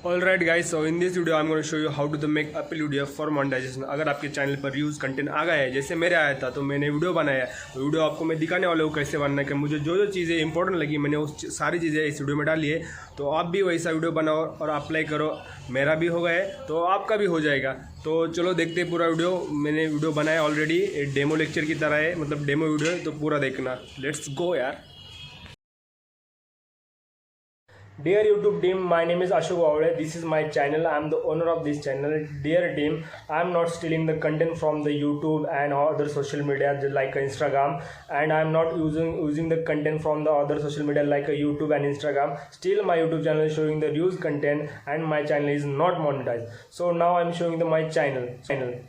Alright guys, so in this video I'm going to show you how to make appeal video for monetization। अगर आपके channel पर use content आ गया है जैसे मेरे आया था तो मैंने वीडियो बनाया तो वीडियो आपको मैं दिखाने वाला हूँ कैसे बनना है कि मुझे जो जो चीज़ें इंपॉर्टेंट लगी मैंने उस सारी चीज़ें इस वीडियो में डाली है। तो आप भी वैसा वीडियो बनाओ और अप्लाई करो। मेरा भी हो गया है तो आपका भी हो जाएगा। तो चलो देखते हैं पूरा वीडियो। मैंने वीडियो बनाया ऑलरेडी, डेमो लेक्चर की तरह है, मतलब डेमो वीडियो है, तो पूरा देखना। लेट्स गो यार। Dear YouTube team, my name is Ashok Avade. This is my channel. I am the owner of this channel. Dear team, I am not stealing the content from the YouTube and other social media like Instagram, and I am not using the content from the other social media like YouTube and Instagram. Still, my YouTube channel is showing the used content, and my channel is not monetized. So now I am showing my channel.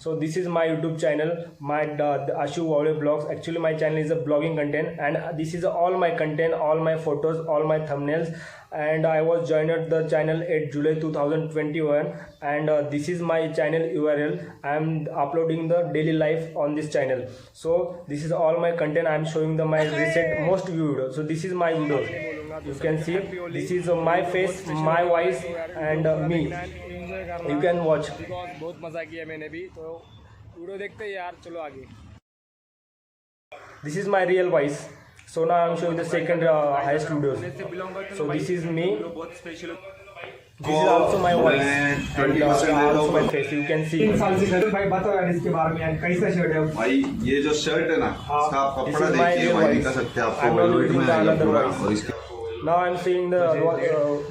So this is my YouTube channel, the Ashok Avade blogs. Actually, my channel is a blogging content, and this is all my content, all my photos, all my thumbnails. And I was joined the channel at July 2021, and this is my channel URL. I am uploading the daily life on this channel. So this is all my content. I am showing my recent most viewed video. So this is my video. You can see this is my face, my voice, and me. You can watch. बहुत मजा किया मैंने भी, तो video देखते हैं यार। चलो आगे। This is my real voice. So now I'm showing the second highest videos. So this is me. This is also my voice and also my face. You can see. 3 साल से भाई बताओ यार इसके बारे में यार कैसा शर्ट है भाई। ये जो शर्ट है ना इसका आप कपड़ा देखिए भाई, दिखा सकते हैं आपको वेलवेट में है पूरा। और इसके Now I'm seeing the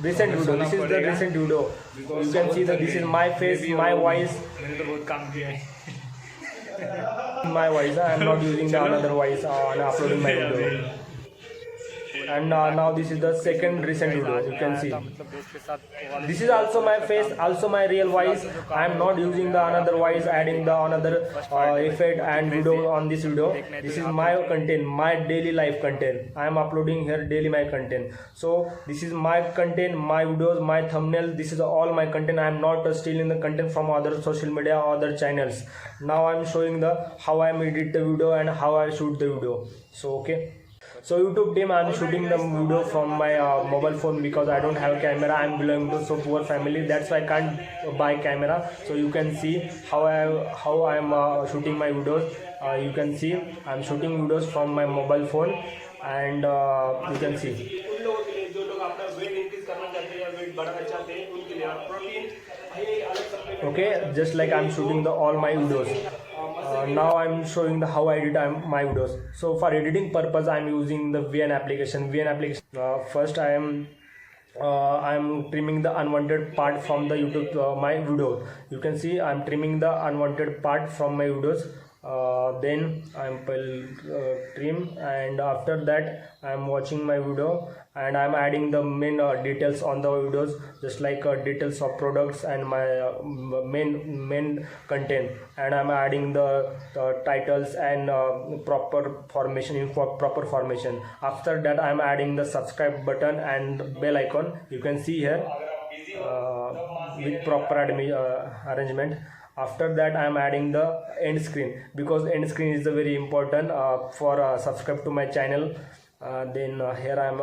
recent video. This is the recent video. You can see that this is my face, my voice. मैंने तो बहुत काम किया है। My voice. I am not using the another voice on uploading my video. And now this is the second recent video. You can see this is also my face, also my real voice. I am not using the another voice, adding the another effect and video on this video. This is my content, my daily life content. I am uploading here daily my content. So this is my content, my videos, my thumbnail. This is all my content. I am not stealing the content from other social media or other channels. Now I am showing the how I am edit the video and how I shoot the video. So okay. So YouTube team, I am shooting the video from my mobile phone because I don't have camera. I am belonging to so poor family. That's why I can't buy camera. So you can see how I am shooting my videos. You can see I am shooting videos from my mobile phone, and you can see. Okay, just like I'm shooting all my videos. Now I'm showing how I edit my videos. So for editing purpose, I'm using the VN application. First I'm trimming the unwanted part from the YouTube my video. You can see I'm trimming the unwanted part from my videos. Then I'm trim, and after that I'm watching my video and I'm adding the main details on the videos, just like details of products and my main content, and I'm adding the titles and proper formation proper formation. After that I'm adding the subscribe button and bell icon. You can see here with proper arrangement. After that I am adding the end screen because end screen is very important for subscribe to my channel. Then here I am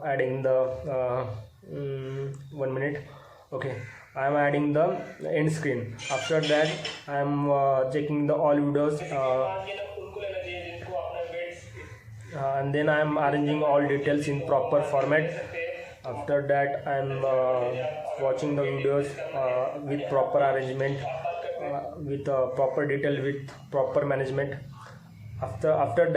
adding the 1 minute. Okay, I am adding the end screen. After that I am checking the all videos and then I am arranging all details in proper format. After that I am watching the videos with proper arrangement, with proper detail, with proper management. After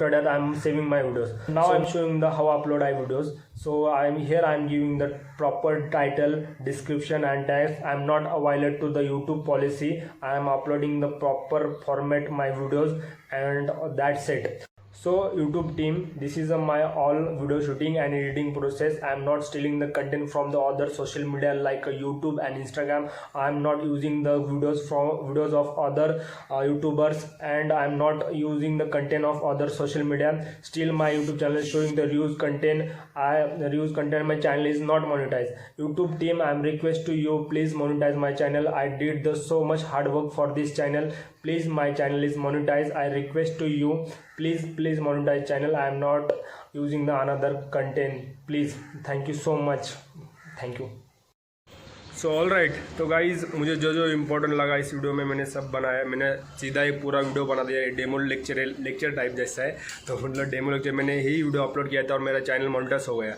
that I'm saving my videos. Now I'm showing how upload I videos. So I'm giving the proper title, description and tags. I'm not violate to the YouTube policy. I am uploading the proper format my videos, and that's it. So YouTube team, this is my all video shooting and editing process. I am not stealing the content from the other social media like YouTube and Instagram. I am not using the videos of other YouTubers, and I am not using the content of other social media. Still my YouTube channel is showing the reused content. My channel is not monetized. YouTube team, I am request to you, please monetize my channel. I did so much hard work for this channel. Please, my channel is monetized. I request to you, please monetize channel. I am not using the another content. Please, thank you so much. Thank you. So all right, तो guys मुझे जो जो important लगा इस video में मैंने सब बनाया। मैंने सीधा एक पूरा वीडियो बना दिया, डेमो लेक्चर टाइप जैसा है। तो मतलब डेमो लेक्चर मैंने ही वीडियो अपलोड किया था और मेरा चैनल मोनेटाइज हो गया।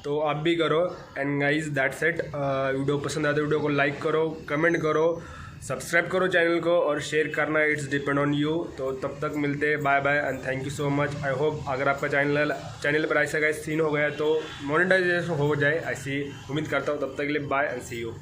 तो आप भी करो। And guys that's it. Video पसंद आते वीडियो को लाइक करो, कमेंट करो, सब्सक्राइब करो चैनल को और शेयर करना, इट्स डिपेंड ऑन यू। तो तब तक मिलते हैं, bye bye and thank you so much. I hope अगर आपका चैनल पर ऐसा का सीन हो गया तो मोनेटाइजेशन हो जाए, ऐसी उम्मीद करता हूँ। तब तक के लिए बाय एंड सी यू।